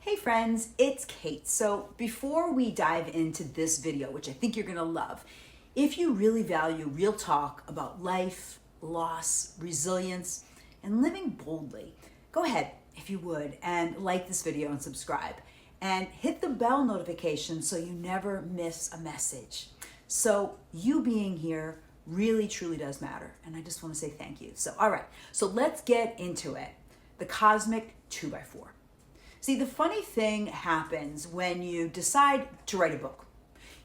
Hey friends, it's Kate. So before we dive into this video, which I think you're gonna love, if you really value real talk about life, loss, resilience, and living boldly, go ahead, if you would, and like this video and subscribe. And hit the bell notification so you never miss a message. So you being here really truly does matter. And I just wanna say thank you. So all right, so let's get into it. The cosmic 2x4. See, the funny thing happens when you decide to write a book.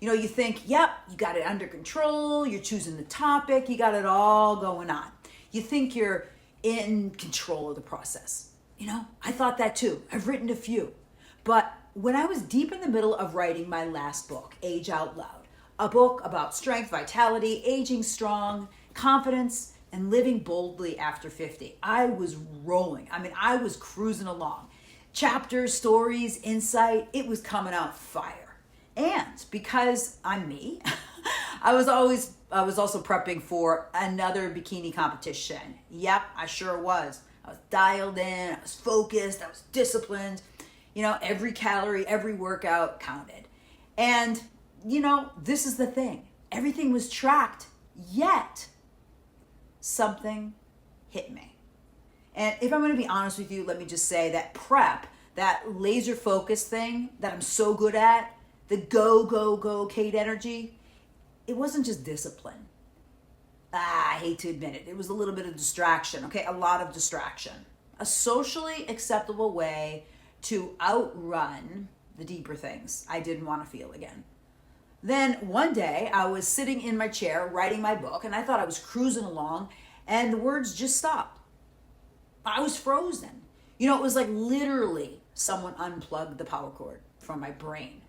You know, you think, yep, you got it under control, you're choosing the topic, you got it all going on. You think you're in control of the process. You know, I thought that too. I've written a few. But when I was deep in the middle of writing my last book, Age Out Loud, a book about strength, vitality, aging strong, confidence, and living boldly after 50, I was rolling. I was cruising along. Chapters, stories, insight, it was coming out fire. And because I'm me, I was also prepping for another bikini competition. Yep, I sure was. I was dialed in, I was focused, I was disciplined. You know, every calorie, every workout counted. And, you know, this is the thing. Everything was tracked, yet something hit me. And if I'm going to be honest with you, let me just say that prep, that laser focus thing that I'm so good at, the go, go, go Kate energy, it wasn't just discipline. I hate to admit it. It was a little bit of distraction, okay? A lot of distraction. A socially acceptable way to outrun the deeper things I didn't want to feel again. Then one day I was sitting in my chair writing my book and I thought I was cruising along and the words just stopped. I was frozen. You know, it was like literally someone unplugged the power cord from my brain.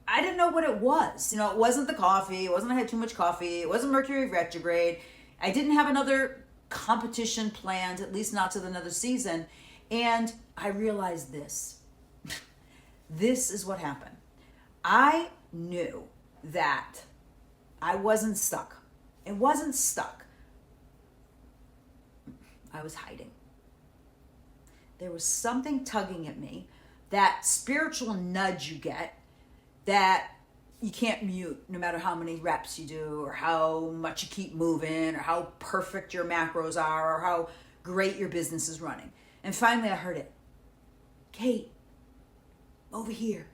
I didn't know what it was. You know, it wasn't the coffee. It wasn't I had too much coffee. It wasn't Mercury retrograde. I didn't have another competition planned, at least not to another season. And I realized this. This is what happened. I knew that I wasn't stuck. It wasn't stuck. I was hiding. There was something tugging at me, that spiritual nudge you get that you can't mute no matter how many reps you do or how much you keep moving or how perfect your macros are or how great your business is running. And finally I heard it. Kate, over here.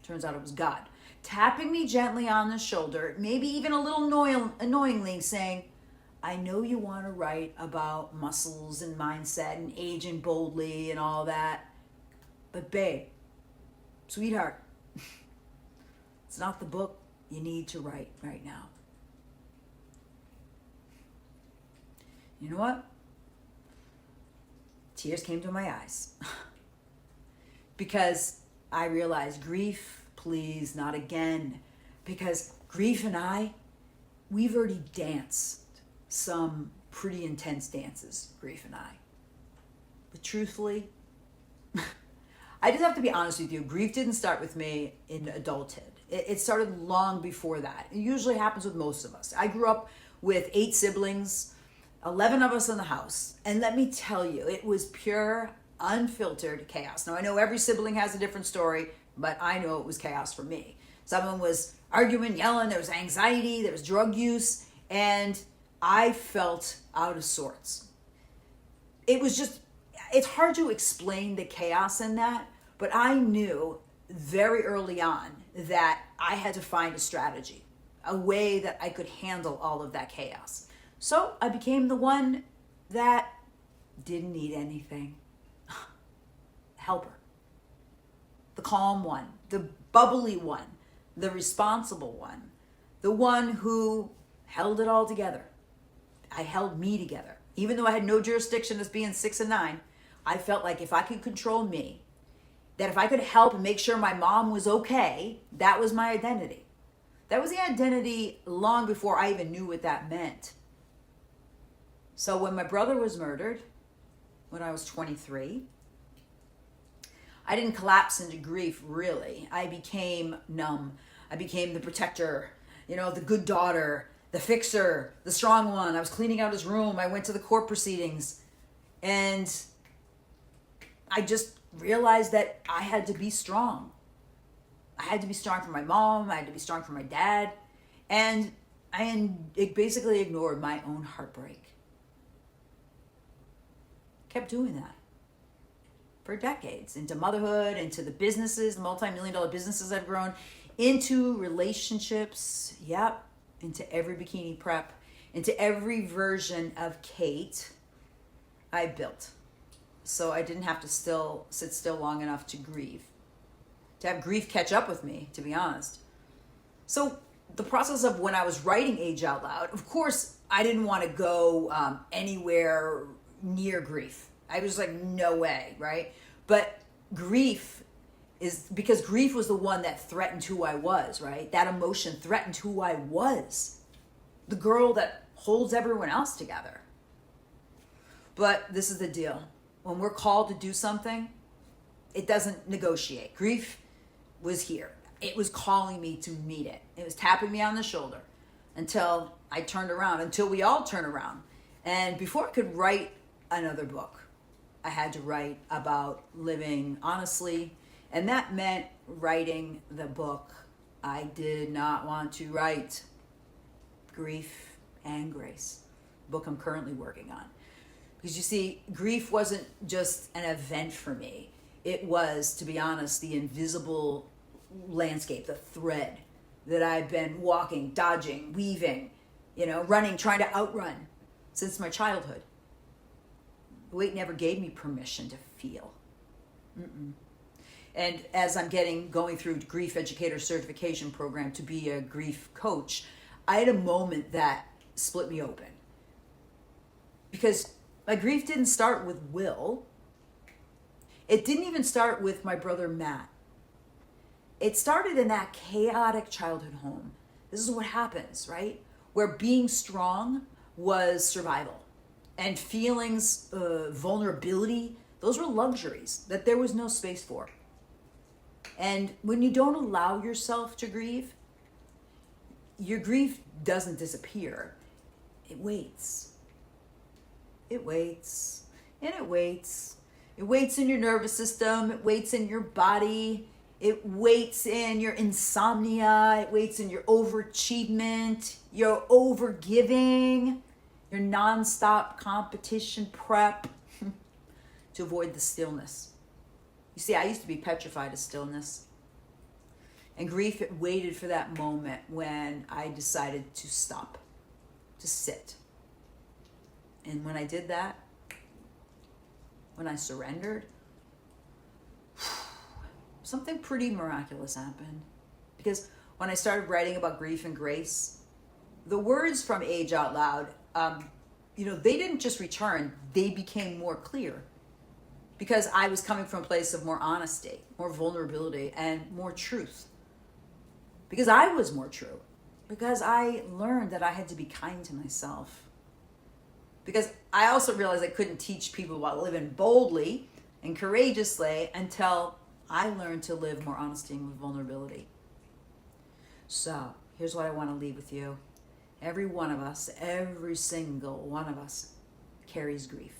Turns out it was God tapping me gently on the shoulder, maybe even a little annoyingly saying, I know you want to write about muscles and mindset and aging boldly and all that, but babe, sweetheart, it's not the book you need to write right now. You know what? Tears came to my eyes because I realized grief, please, not again, because grief and I, we've already danced some pretty intense dances, grief and I. But truthfully, I just have to be honest with you, grief didn't start with me in adulthood. It started long before that. It usually happens with most of us. I grew up with 8 siblings, 11 of us in the house. And let me tell you, it was pure, unfiltered chaos. Now I know every sibling has a different story, but I know it was chaos for me. Someone was arguing, yelling, there was anxiety, there was drug use, and I felt out of sorts. It's hard to explain the chaos in that, but I knew very early on that I had to find a strategy, a way that I could handle all of that chaos. So I became the one that didn't need anything. Helper. The calm one, the bubbly one, the responsible one, the one who held it all together. I held me together. Even though I had no jurisdiction as being 6 and 9, I felt like if I could control me, that if I could help and make sure my mom was okay, that was my identity. That was the identity long before I even knew what that meant. So when my brother was murdered, when I was 23, I didn't collapse into grief, really. I became numb. I became the protector, you know, the good daughter, the fixer, the strong one. I was cleaning out his room. I went to the court proceedings and I just realized that I had to be strong. I had to be strong for my mom. I had to be strong for my dad. And it basically ignored my own heartbreak. Kept doing that for decades, into motherhood, into the businesses, multi-million-dollar businesses I've grown, into relationships, yep, into every bikini prep, into every version of Kate I built. So I didn't have to sit still long enough to grieve, to have grief catch up with me, to be honest. So the process of when I was writing Age Out Loud, of course, I didn't want to go anywhere near grief. I was like, no way, right? But grief is, because grief was the one that threatened who I was, right? That emotion threatened who I was. The girl that holds everyone else together. But this is the deal. When we're called to do something, it doesn't negotiate. Grief was here. It was calling me to meet it. It was tapping me on the shoulder until I turned around, until we all turn around. And before I could write another book, I had to write about living honestly. And that meant writing the book I did not want to write, Grief and Grace, the book I'm currently working on. Because you see, grief wasn't just an event for me. It was, to be honest, the invisible landscape, the thread that I've been walking, dodging, weaving, running, trying to outrun since my childhood. The weight never gave me permission to feel. And as I'm going through Grief Educator Certification Program to be a grief coach, I had a moment that split me open. Because my grief didn't start with Will. It didn't even start with my brother Matt. It started in that chaotic childhood home. This is what happens, right? Where being strong was survival. And feelings, vulnerability, those were luxuries that there was no space for. And when you don't allow yourself to grieve, your grief doesn't disappear. It waits. It waits, and it waits. It waits in your nervous system. It waits in your body. It waits in your insomnia. It waits in your overachievement, your overgiving, your nonstop competition prep to avoid the stillness. You see, I used to be petrified of stillness. And grief, it waited for that moment when I decided to stop, to sit. And when I did that, when I surrendered, something pretty miraculous happened. Because when I started writing about grief and grace, the words from Age Out Loud, they didn't just return, they became more clear. Because I was coming from a place of more honesty, more vulnerability, and more truth. Because I was more true. Because I learned that I had to be kind to myself. Because I also realized I couldn't teach people about living boldly and courageously until I learned to live more honesty and with vulnerability. So, here's what I want to leave with you. Every one of us, every single one of us carries grief.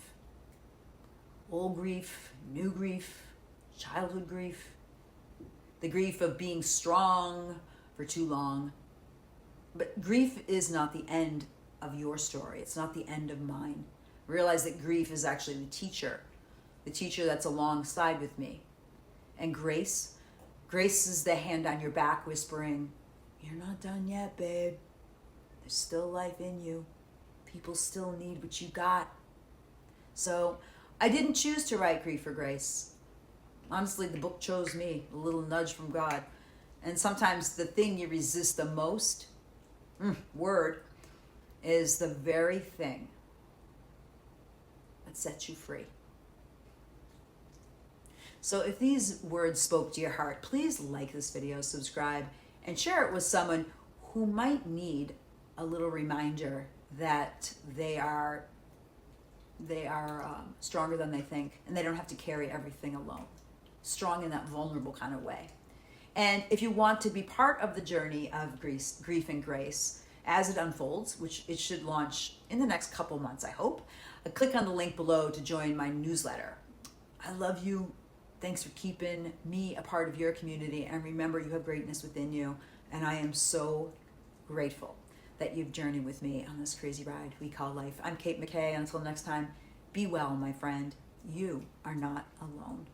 Old grief, new grief, childhood grief, the grief of being strong for too long. But grief is not the end of your story. It's not the end of mine. Realize that grief is actually the teacher that's alongside with me. And grace is the hand on your back whispering, "You're not done yet, babe. There's still life in you. People still need what you got." So I didn't choose to write Grief or Grace. Honestly, the book chose me, a little nudge from God. And sometimes the thing you resist the most, is the very thing that sets you free. So if these words spoke to your heart, please like this video, subscribe, and share it with someone who might need a little reminder that they are stronger than they think, and they don't have to carry everything alone. Strong in that vulnerable kind of way. And if you want to be part of the journey of grief and grace as it unfolds, which it should launch in the next couple months, I hope, click on the link below to join my newsletter. I love you Thanks for keeping me a part of your community. And remember, you have greatness within you. And I am so grateful that you've journeyed with me on this crazy ride we call life. I'm Kate McKay. Until next time, be well, my friend. You are not alone.